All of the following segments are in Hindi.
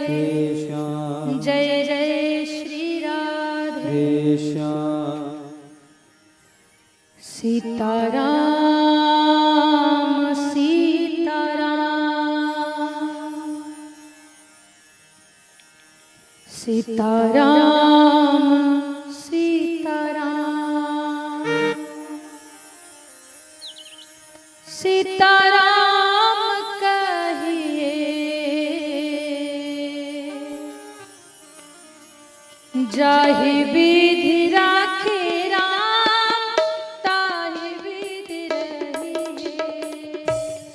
राधे श्याम जय जय श्री राधे श्याम सीताराम सीताराम सीताराम सीताराम सीताराम कहिए जाहि विधि राखे राम ताहि विधि रहिए।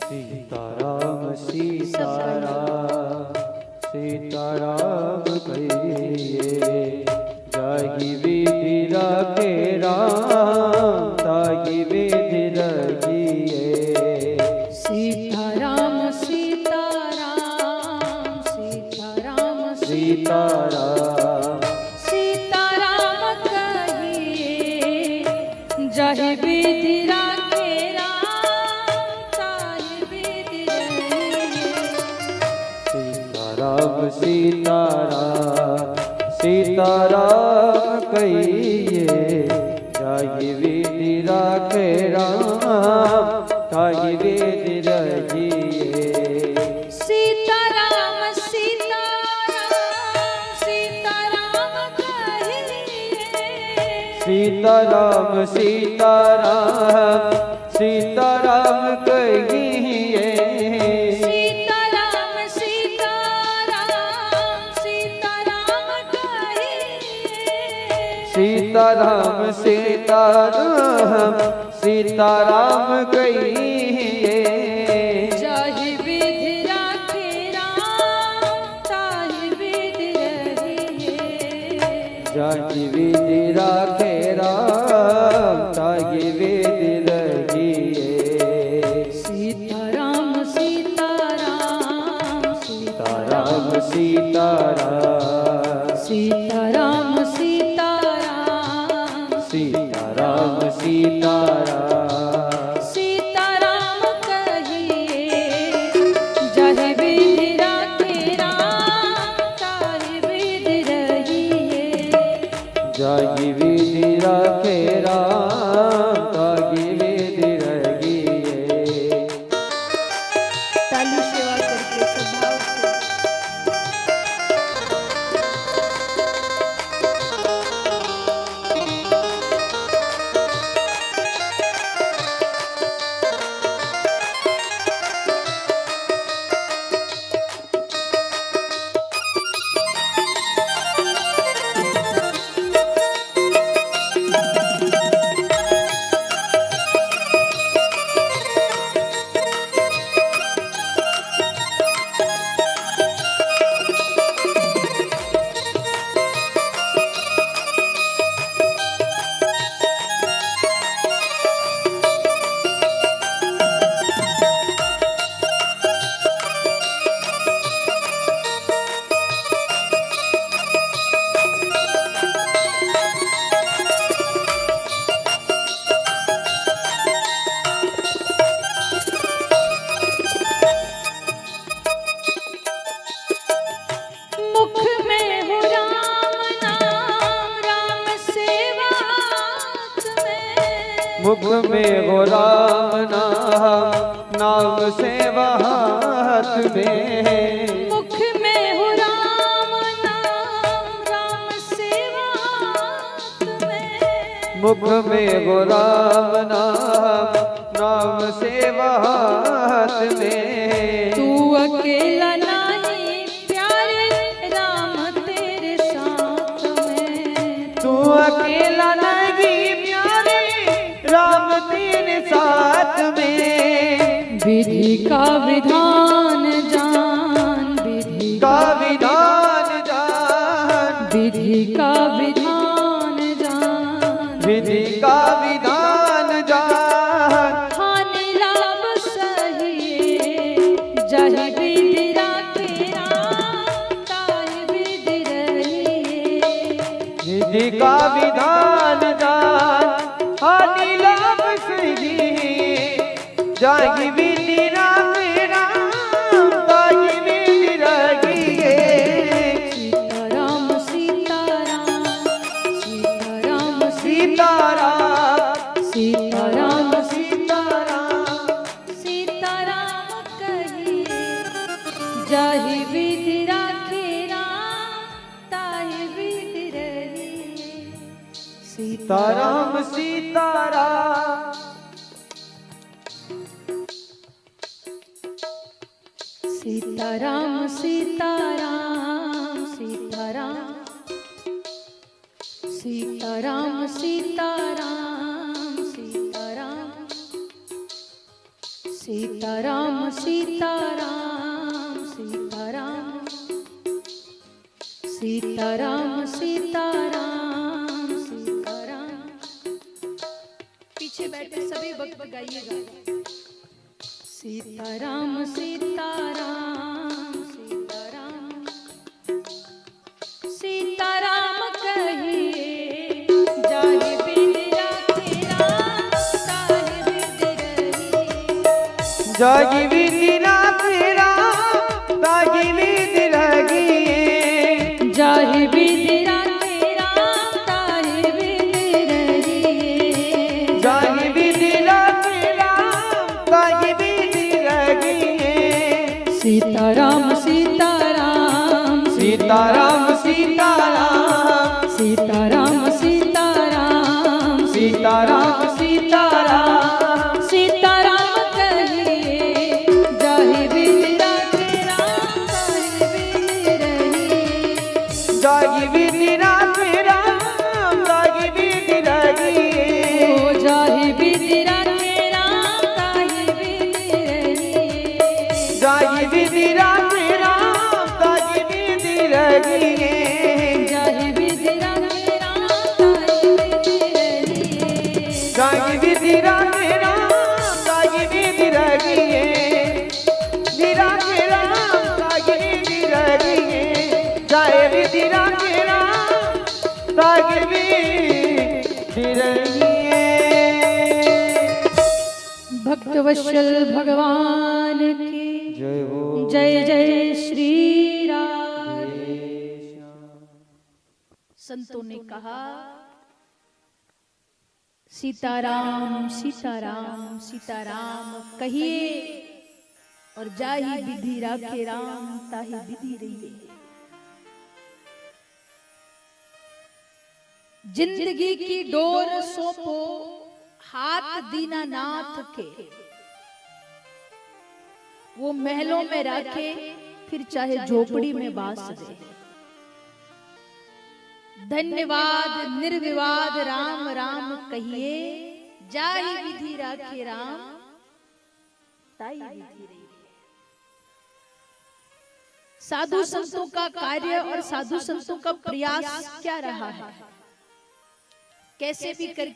सीताराम सीताराम सीताराम कहिए जाहि विधि राखे राम ताहि विधि रहिए। सीताराम सीताराम सीताराम सीताराम सीताराम कहिए जाहि विधि राखे राम ताहि विधि रहिए। सीताराम सीताराम सीताराम कहिए जाहि विधि राखे राम ताहि विधि रहिए। सीताराम सीताराम सीताराम कहिए सीताराम सीताराम सीताराम कहिए सीताराम सीताराम सीताराम कहिए सीताराम सीताराम सीताराम कहिए जाहि विधि राखे राम ताहि विधि रहिए। जाहि विधि राखे राम ताहि विधि रहिए। सीताराम सीताराम सीताराम सीताराम सीताराम सीताराम सीताराम सीताराम सीताराम कहिए जाहि विधि राखे राम ताहि विधि रहिए। जाहि विधि राखे राम ताहि विधि रहिए। ताली सेवा करके सब भाव से मुख में हो राम नाम राम सेवा हाथ में। मुख में हो राम नाम सेवा हाथ में। मुख में हो राम नाम राम सेवा हाथ में। मुख में हो राम नाम सेवा हाथ में। तू अकेला नहीं प्यारे राम तेरे साथ में। तू अकेला नहीं प्यारे राम तेरे साथ में। विधि का विधान जान विधि का विधान जान विधि का विधान जान विधि का विधान जान। हानि लाभ सहिए जाहि विधि राखे राम ताहि विधि रहिए। विधि का विधान जान हानि लाभ सही जाहि विधि राखे राम ताहि विधि रहिए। विधि राखे राम ताहि विधि रहिए। सीताराम सीताराम सीताराम सीताराम सीताराम सीताराम सीताराम सीताराम सीताराम सीताराम सीताराम सीताराम सीताराम सीताराम। पीछे बैठे सभी भक्त गाइएगा। सीताराम सीताराम सीताराम सीताराम कहिए जाहि विधि राखे राम ताहि विधि रहिए। जाहि विधि राखे राम ताहि विधि रहिए। जाहि विधि राखे राम ताहि विधि रहिए। जाहि विधि राखे राम ताहि विधि रहिए। सीताराम सीताराम सीताराम सीताराम सीताराम सीताराम सीताराम सीताराम सीताराम कहिए जाहि विधि राखे राम ताहि विधि रहिए। जाहि विधि राखे राम ताहि विधि रहिए। ओ जाहि विधि राखे राम ताहि विधि रहिए। जाहि विधि राखे राम ताहि विधि रहिए। जाहि विधि राखे राम ताहि विधि रहिए। जाहि विधि राखे राम ताहि विधि रहिए। विधि राखे राम ताहि विधि रहिए। जाहि विधि राखे राम ताहि विधि रहिए। भक्तवत्सल भगवान की जय हो। जय जय श्री राम। संतों ने कहा सीताराम सीताराम सीताराम कहिए और जाहि विधि राखे राम ताहि विधि रहिए। जिंदगी की डोर सौंपो हाथ दीनानाथ के। वो महलों में रखे फिर चाहे झोपड़ी में बास दे। धन्यवाद निर्विवाद राम राम कहिए जाहि विधि राखे राम ताहि विधि रहिए। साधु संतों का कार्य और साधु संतों का प्रयास क्या रहा है? कैसे भी करके